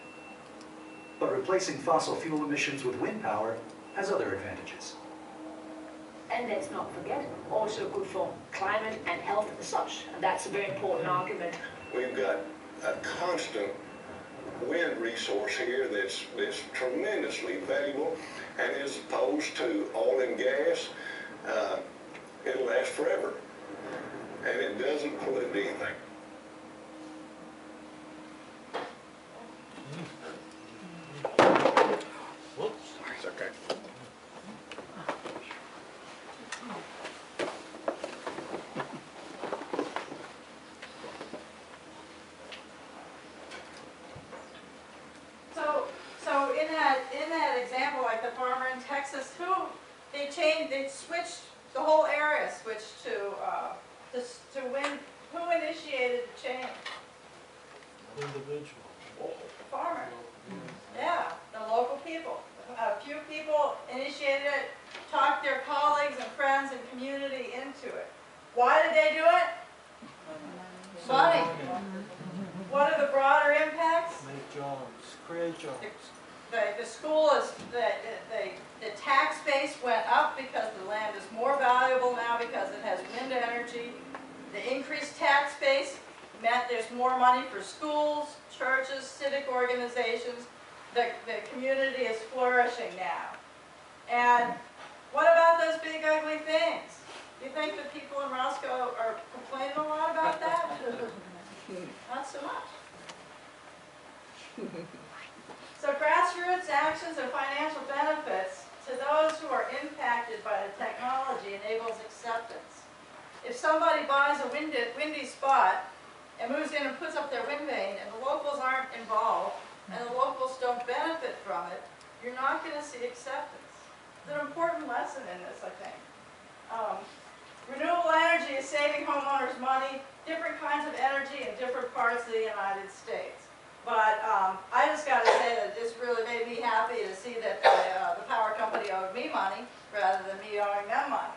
But replacing fossil fuel emissions with wind power has other advantages. And let's not forget, also good for climate and health as such. And that's a very important argument. We've got a constant wind resource here that's tremendously valuable, and as opposed to oil and gas, it'll last forever, and it doesn't pollute anything. Whoops. It's okay. So in that example, like the farmer in Texas, they switched, the whole area switched to wind. Who initiated the change? Individual. Farmer. Yeah, the local people. A few people initiated it, talked their colleagues and friends and community into it. Why did they do it? Money. What are the broader impacts? Make jobs, create jobs. The school is, the tax base went up because the land is more valuable now because it has wind energy. The increased tax base meant there's more money for schools, churches, civic organizations. The community is flourishing now. And what about those big ugly things? Do you think the people in Roscoe are complaining a lot about that? Not so much. So grassroots actions and financial benefits to those who are impacted by the technology enables acceptance. If somebody buys a windy spot and moves in and puts up their wind vane and the locals aren't involved and the locals don't benefit from it, you're not going to see acceptance. It's an important lesson in this, I think. Renewable energy is saving homeowners money, different kinds of energy in different parts of the United States. But I just got to say that this really made me happy to see that the power company owed me money rather than me owing them money.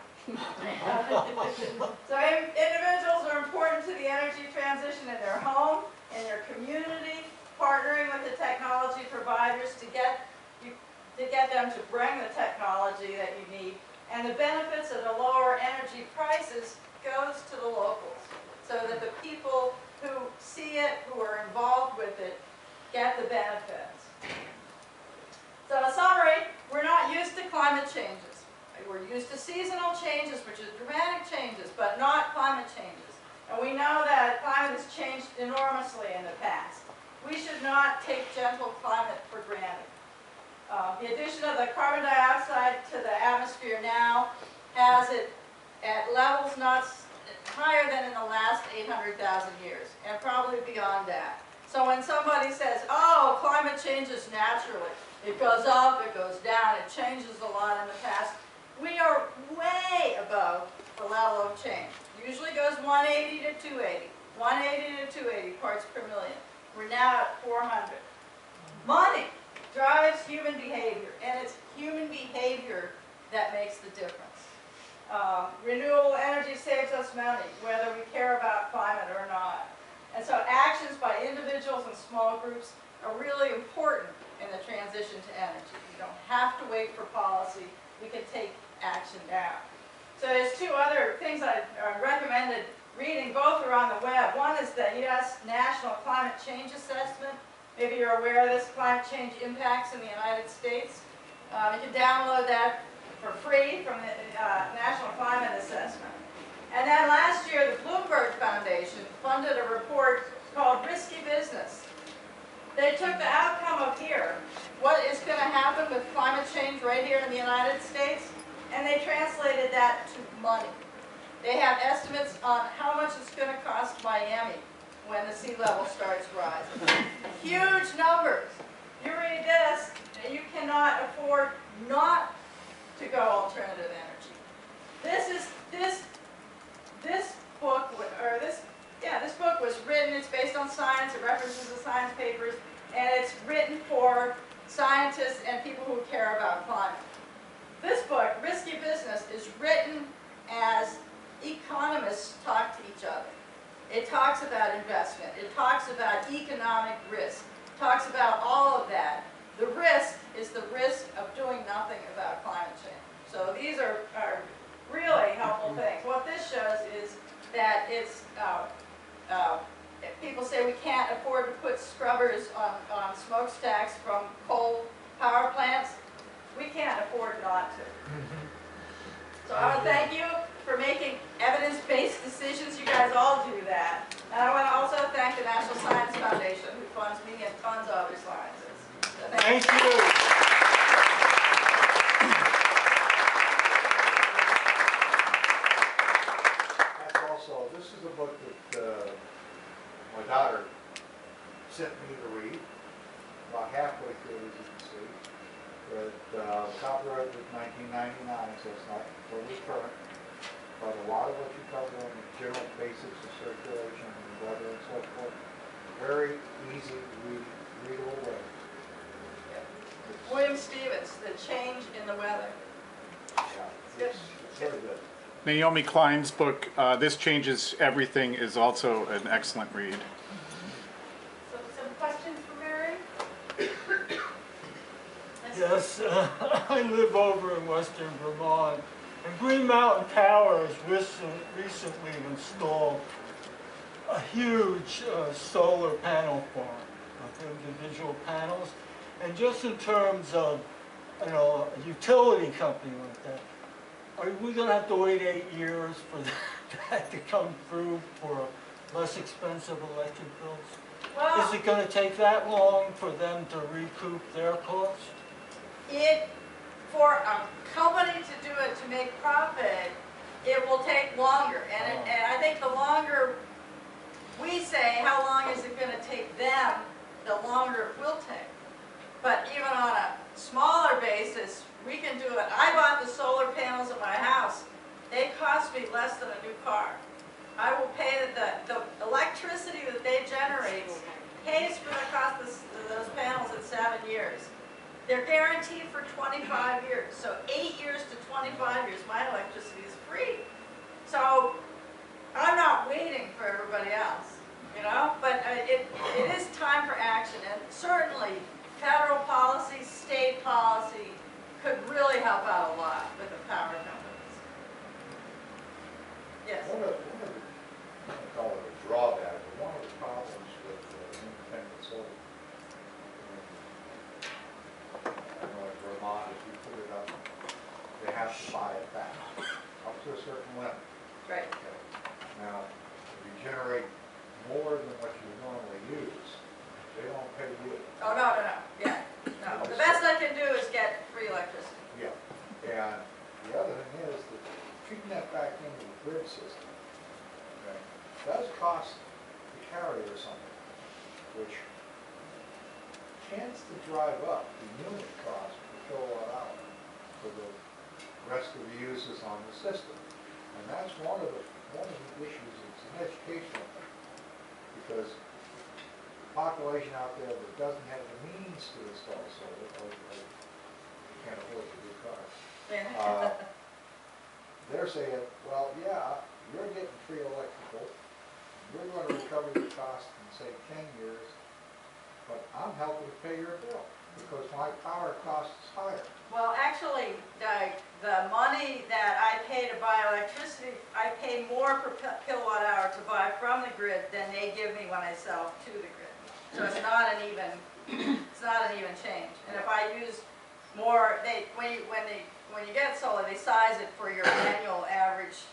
So individuals are important to the energy transition in their home, in their community, partnering with the technology providers to get them to bring the technology that you need. And the benefits of the lower energy prices goes to the locals, so that the people who see it, who are involved with it, get the benefits. So in summary, we're not used to climate changes. We're used to seasonal changes, which is dramatic changes, but not climate changes. And we know that climate has changed enormously in the past. We should not take gentle climate for granted. The addition of the carbon dioxide to the atmosphere now has it at levels not higher than in the last 800,000 years, and probably beyond that. So when somebody says, oh, climate changes naturally, it goes up, it goes down, it changes a lot in the past, we are way above the level of change. It usually goes 180 to 280, 180 to 280 parts per million. We're now at 400. Money drives human behavior, and it's human behavior that makes the difference. Renewable energy saves us money, whether we care about climate or not. And so actions by individuals and small groups are really important in the transition to energy. You don't have to wait for policy. We can take action now. So there's two other things I recommended reading. Both are on the web. One is the U.S. National Climate Change Assessment. Maybe you're aware of this, climate change impacts in the United States. You can download that for free from the National Climate Assessment. And then last year, the Bloomberg Foundation funded a report called Risky Business. They took the outcome of here, what is going to happen with climate change right here in the United States, and they translated that to money. They have estimates on how much it's going to cost Miami when the sea level starts rising. Huge numbers. You read this, and you cannot afford not to go alternative energy. This book was written, it's based on science, it references the science papers, and it's written for scientists and people who care about climate. This book, Risky Business, is written as economists talk to each other. It talks about investment, it talks about economic risk, it talks about all of that, The risk is the risk of doing nothing about climate change. So these are really helpful things. What this shows is that it's, people say we can't afford to put scrubbers on smokestacks from coal power plants. We can't afford not to. So I want to thank you for making evidence-based decisions. You guys all do that. And I want to also thank the National Science Foundation, who funds me and tons of other sciences. So Thank you. Also, this is a book that my daughter sent me to read, about halfway through, as you can see. But copyright was 1999, so it's not totally current. But a lot of what you cover on the general basics of circulation and weather and so forth, very easy readable way. William Stevens, The Change in the Weather. Yeah, it's very good. Naomi Klein's book, This Changes Everything, is also an excellent read. So some questions for Mary? Yes, I live over in western Vermont, and Green Mountain Power has recently installed a huge solar panel farm of individual panels. And just in terms of, you know, a utility company like that, are we going to have to wait 8 years for that to come through for less expensive electric bills? Well, Is it going to take that long for them to recoup their costs? For a company to do it to make profit, it will take longer. And I think the longer we say, how long is it going to take them, the longer it will take. But even on a smaller basis, we can do it. I bought the solar panels at my house. They cost me less than a new car. I will pay the electricity that they generate pays for the cost of those panels in 7 years. They're guaranteed for 25 years. So 8 years to 25 years, my electricity is free. So I'm not waiting for everybody else, you know? But it is time for action, and certainly federal policy, state policy could really help out a lot with the power companies. Yes? One of the, I don't call it a drawback, but one of the problems with independent solar, I know in Vermont, if you put it up, they have to buy it back, up to a certain limit. Right. Okay. Now, if you generate more than what you normally use, they don't pay you. Oh, no. Yeah. No. The best I can do is get free electricity. Yeah, and the other thing is that feeding that back into the grid system, okay, does cost the carrier something, which tends to drive up the unit cost per kilowatt hour for the rest of the uses on the system. And that's one of the issues. It's an educational thing, because the population out there that doesn't have the means to install solar, or can't afford to do cars. They're saying, well, yeah, you're getting free electrical, you're going to recover the cost in, say, 10 years, but I'm helping to pay your bill because my power cost is higher. Well, actually, the money that I pay to buy electricity, I pay more per kilowatt hour to buy from the grid than they give me when I sell to the grid. So it's not an even change. And if I use more, when you get solar, they size it for your annual average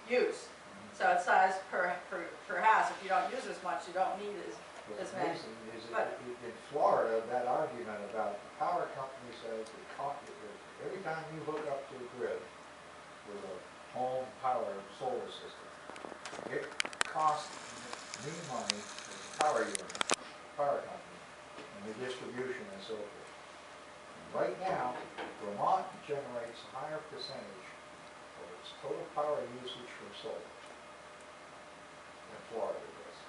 use. So it's sized per house. If you don't use as much, you don't need as The many. reason is that in Florida, that argument about the power company says that every time you hook up to the grid with a home power solar system, it costs me money as a power unit, power company, and the distribution and so forth. Right now, Vermont generates a higher percentage of its total power usage from solar than Florida does.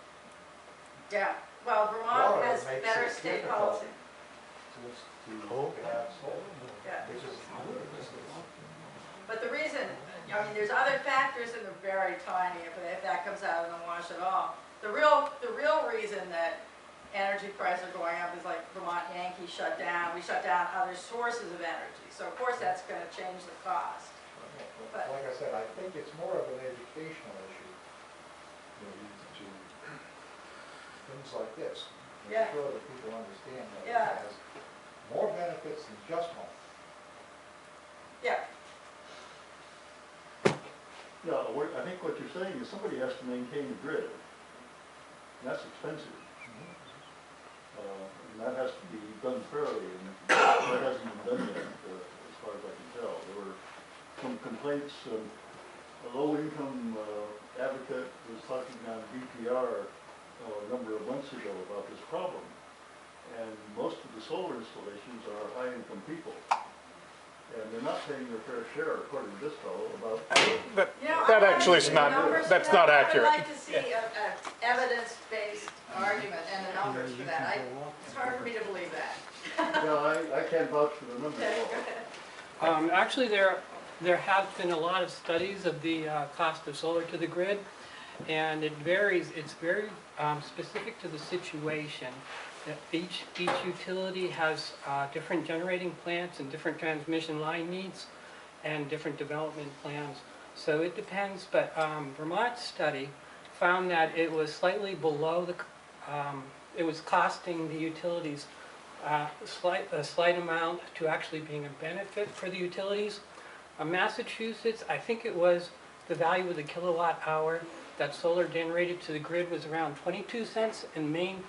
Yeah, well, Vermont Florida has makes better it state difficult policy. To have solar, Yeah. which is But the reason, I mean, there's other factors that are very tiny if that comes out in the wash at all. The real reason that energy prices are going up is like Vermont Yankee shut down, we shut down other sources of energy. So of course that's going to change the cost. But- Like I said, I think it's more of an educational issue, to things like this. Yeah. Make sure that people understand that Yeah. it has more benefits than just money. Yeah, Yeah, I think what you're saying is somebody has to maintain the grid. And that's expensive. And that has to be done fairly, and that hasn't been done yet, as far as I can tell. There were some complaints, a low-income advocate was talking on BPR a number of months ago about this problem. And most of the solar installations are high-income people. And they're not paying their fair share, according to this fellow, about... you know, That I'd like actually to is see not- numbers for that's that. not accurate. I'd like to see an evidence-based argument and the numbers for that. It's hard for me to believe that. No, I can't vouch for the numbers Okay, at go all. ahead. Actually, there have been a lot of studies of the cost of solar to the grid, and it varies. It's very specific to the situation. Each utility has different generating plants and different transmission line needs and different development plans. So it depends, but Vermont's study found that it was slightly below the, it was costing the utilities a slight amount to actually being a benefit for the utilities. Massachusetts, I think it was the value of the kilowatt hour that solar generated to the grid was around 22 cents, and Maine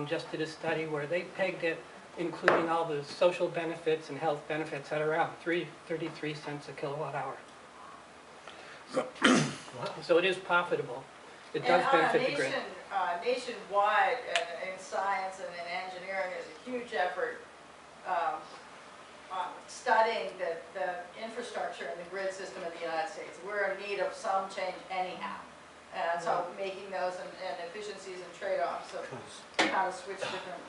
just did a study where they pegged it, including all the social benefits and health benefits, at around 33 cents a kilowatt hour. So it is profitable. It does benefit the grid. Nationwide, in science and in engineering, there's a huge effort on studying the infrastructure and the grid system in the United States. We're in need of some change anyhow. And so making those and efficiencies and trade-offs of how to switch different,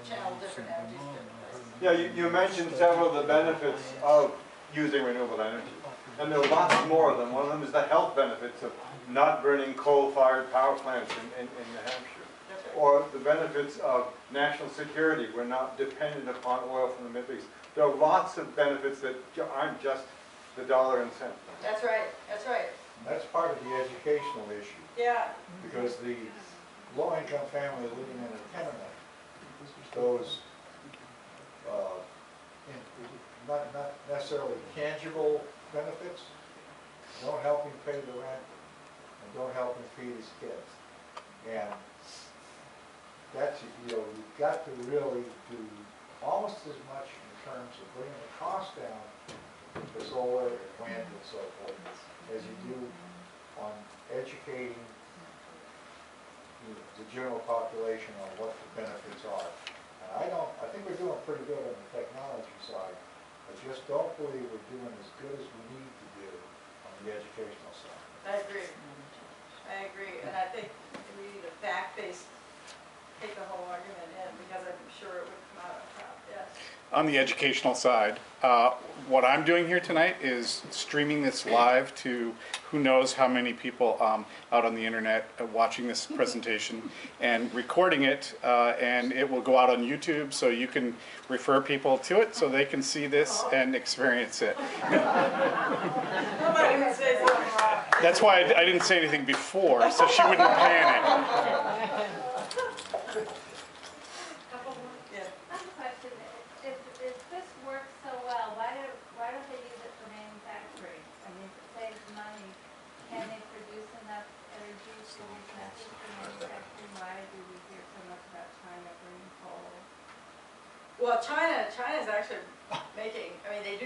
channel different energies to different places. Yeah, you mentioned several of the benefits of using renewable energy. And there are lots more of them. One of them is the health benefits of not burning coal-fired power plants in New Hampshire. That's right. Or the benefits of national security. We're not dependent upon oil from the Middle East. There are lots of benefits that aren't just the dollar and cent. That's right, that's right. And that's part of the educational issue, Yeah, because the low-income family living in a tenement, those, not necessarily tangible benefits, don't help him pay the rent, and don't help him feed his kids. And that's, you've got to really do almost as much in terms of bringing the cost down for solar and wind and so forth, as you do on educating the general population on what the benefits are. And I think we're doing pretty good on the technology side. I just don't believe we're doing as good as we need to do on the educational side. I agree. I agree, and I think we need a fact-based, take the whole argument in, because I'm sure it would come out on top, yes. On the educational side, what I'm doing here tonight is streaming this live to who knows how many people out on the internet watching this presentation, and recording it, and it will go out on YouTube, so you can refer people to it so they can see this and experience it. Somebody would say something wrong. That's why I didn't say anything before, so she wouldn't panic. Yeah. I have a question. If this works so well, why don't they use it for manufacturing? I mean, if it saves money, can they produce enough energy for these methods for manufacturing? Why do we hear so much about China burning coal? Well, China's actually making, I mean, they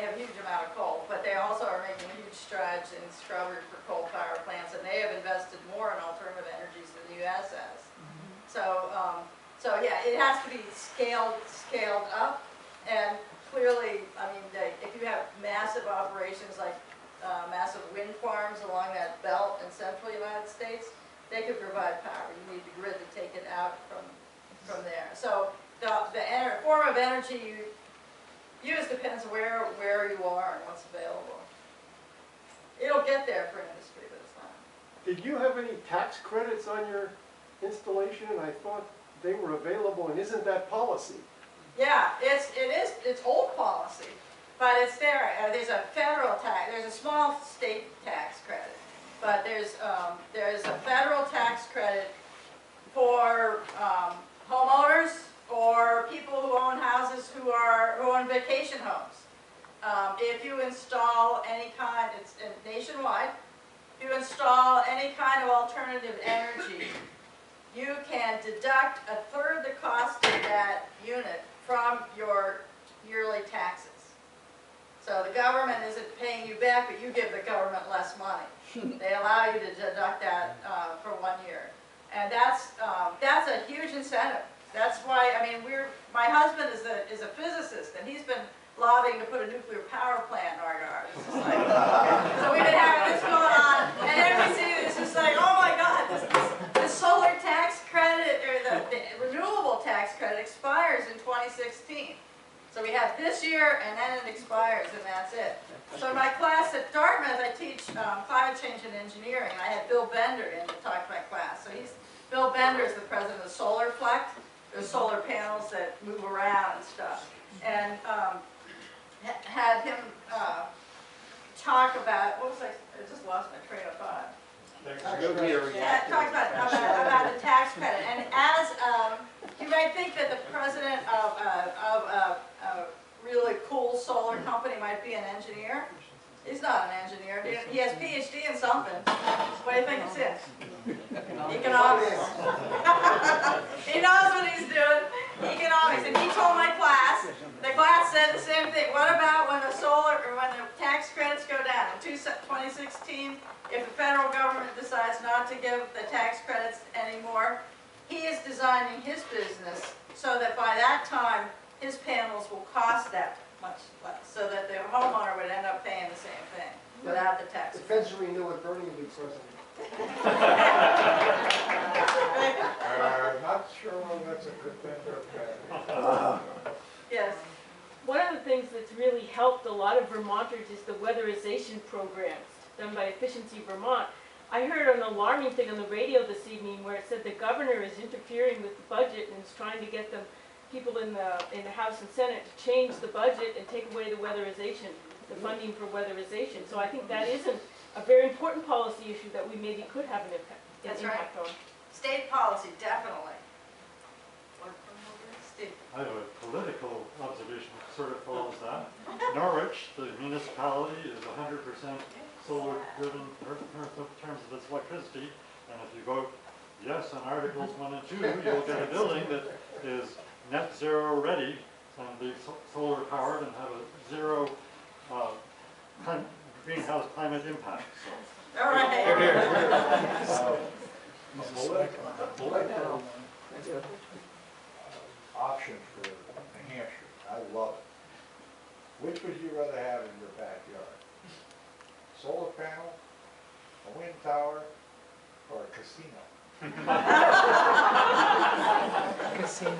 have a huge amount of coal, but they also are making huge strides in scrubbers for coal power plants, and they have invested more in alternative energies than the U.S. has. So yeah, it has to be scaled up, and clearly, I mean, if you have massive operations like massive wind farms along that belt in central United States, they could provide power. You need the grid to take it out from there. So the form of energy you use depends where you are and what's available. It'll get there for industry, but it's not. Did you have any tax credits on your installation? I thought they were available, and isn't that policy? Yeah, it's old policy, but it's there. There's a federal tax, there's a small state tax credit, but there's a federal tax credit for homeowners or people who own houses who own vacation homes. If you install any kind, it's nationwide, if you install any kind of alternative energy, you can deduct a third the cost of that unit from your yearly taxes. So the government isn't paying you back, but you give the government less money. They allow you to deduct that for 1 year. And that's a huge incentive. That's why, I mean, my husband is a physicist, and he's been lobbying to put a nuclear power plant in our yard. It's just like, okay. So we've been having this going on, and then we see this, it's like, oh my God, the solar tax credit, or the renewable tax credit expires in 2016. So we have this year, and then it expires, and that's it. So in my class at Dartmouth, I teach climate change and engineering, and I had Bill Bender in to talk to my class. So Bill Bender is the president of Solar Flex. There's solar panels that move around and stuff. And had him talk about, what was I just lost my train of thought. Yeah, talked about the tax credit. And as, you might think that the president of a really cool solar company might be an engineer. He's not an engineer. He has PhD in something. What do you think it's in? Economics. He knows what he's doing. Economics. And he told my class, the class said the same thing. What about when the tax credits go down? In 2016, if the federal government decides not to give the tax credits anymore, he is designing his business so that by that time, his panels will cost that much less, so that the homeowner would end up paying the same thing without the tax. Depends if we know what Bernie will be president. Not sure whether that's a good thing or a bad thing. Yes. One of the things that's really helped a lot of Vermonters is the weatherization programs done by Efficiency Vermont. I heard an alarming thing on the radio this evening where it said the governor is interfering with the budget and is trying to get people in the House and Senate to change the budget and take away the weatherization, the funding for weatherization. So I think that is a very important policy issue that we maybe could have an impact on. State policy, definitely. I have a political observation that sort of follows that. Norwich, the municipality, is 100% solar driven in terms of its electricity. And if you vote yes on Articles 1 and 2, you'll get a building that is net zero ready and be solar powered and have a zero greenhouse climate impact. So. All right. Political option for New Hampshire, I love it. Which would you rather have in your backyard? Solar panel, a wind tower, or a casino? Casino.